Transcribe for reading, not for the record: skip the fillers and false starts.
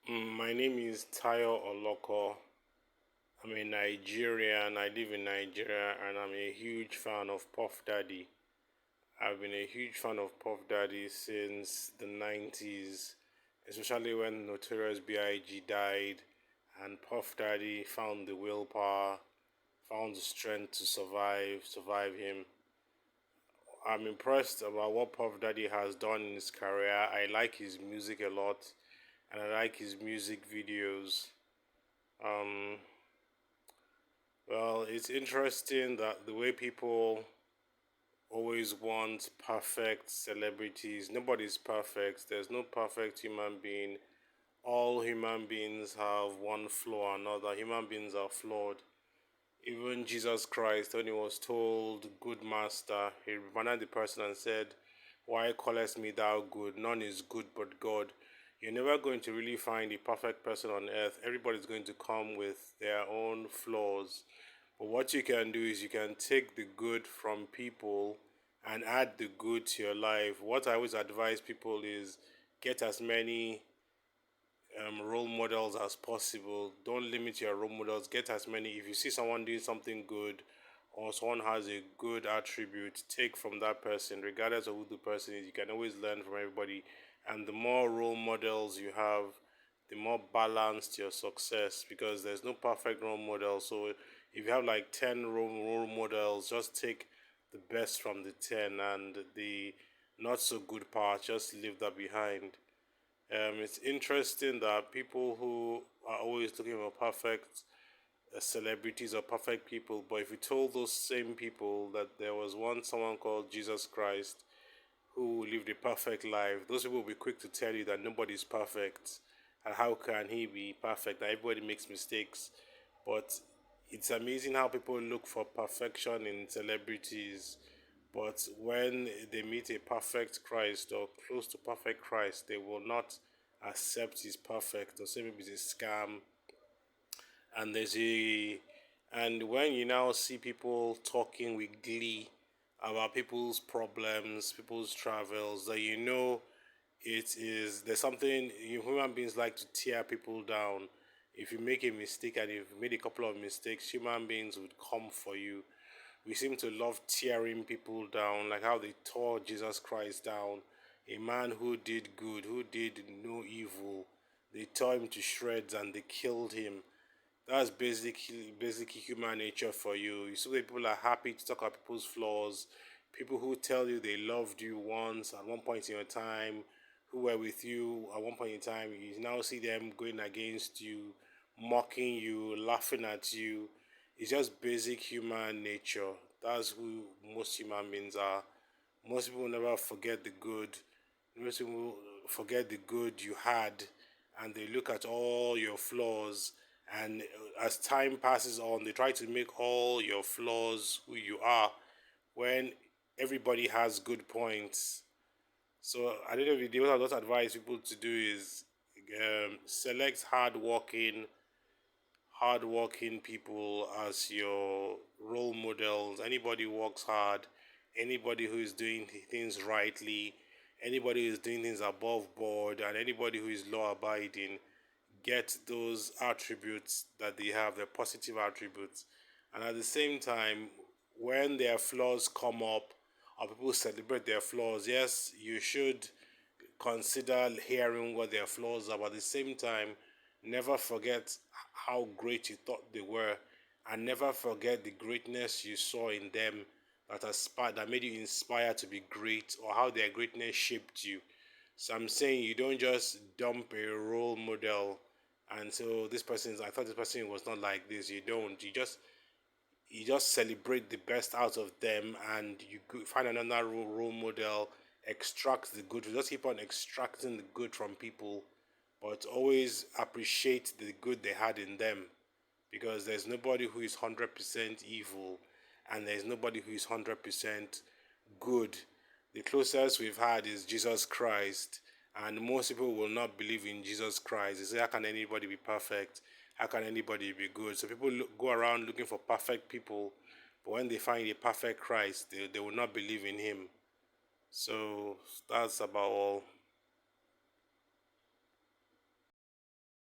My name is Tayo Oloko. I'm a Nigerian. I live in Nigeria and I'm a huge fan of Puff Daddy. I've been a huge fan of Puff Daddy since the 90s, especially when Notorious B.I.G. died and Puff Daddy found the willpower, found the strength to survive him. I'm impressed about what Puff Daddy has done in his career. I like his music a lot and I like his music videos. Um, Well, it's interesting that the way people always want perfect celebrities, nobody's perfect. There's no perfect human being. All human beings have one flaw or another. Human beings are flawed. Even Jesus Christ, when he was told, Good Master, he reminded the person and said, Why callest me thou good? None is good but God. You're never going to really find a perfect person on earth. Everybody's going to come with their own flaws. But what you can do is you can take the good from people and add the good to your life. What I always advise people is get as many role models as possible. Don't limit your role models. Get as many. If you see someone doing something good or someone has a good attribute, take from that person, regardless of who the person is. You can always learn from everybody. And the more role models you have, the more balanced your success because there's no perfect role model. So if you have like 10 role models, just take the best from the 10 and the not so good part, just leave that behind. It's interesting that people who are always looking for perfect celebrities or perfect people, but if you told those same people that there was someone called Jesus Christ who lived a perfect life, those people will be quick to tell you that nobody's perfect and how can he be perfect? That everybody makes mistakes, but it's amazing how people look for perfection in celebrities, but when they meet a perfect Christ or close to perfect Christ, they will not accept he's perfect or say maybe it's a scam. And there's a and when you now see people talking with glee about people's problems, people's travels, that you know there's something human beings like to tear people down. If you make a mistake and you've made a couple of mistakes, human beings would come for you. We seem to love tearing people down, like how they tore Jesus Christ down, a man who did good, who did no evil. They tore him to shreds and they killed him. That's basically human nature for you. You see that people are happy to talk about people's flaws, people who tell you they loved you once at one point in your time, who were with you at one point in time. You now see them going against you, mocking you, laughing at you. It's just basic human nature. That's who most human beings are. Most people never forget the good. Most people forget the good you had and they look at all your flaws. And as time passes on, they try to make all your flaws who you are when everybody has good points. So at the end of the day, what I just advise people to do is select hardworking people as your role models. Anybody who works hard, anybody who is doing things rightly, anybody who is doing things above board, and anybody who is law abiding, get those attributes that they have, their positive attributes. And at the same time, when their flaws come up or people celebrate their flaws, yes, you should consider hearing what their flaws are, but at the same time, never forget how great you thought they were, and never forget the greatness you saw in them that made you inspired to be great, or how their greatness shaped you. So I'm saying you don't just dump a role model and so I thought this person was not like this. You don't. You just celebrate the best out of them and you find another role model, extract the good. Just keep on extracting the good from people, but always appreciate the good they had in them because there's nobody who is 100% evil and there's nobody who is 100% good. The closest we've had is Jesus Christ, and most people will not believe in Jesus Christ. They say, how can anybody be perfect? How can anybody be good? So people go around looking for perfect people, but when they find a perfect Christ, they will not believe in him. So that's about all.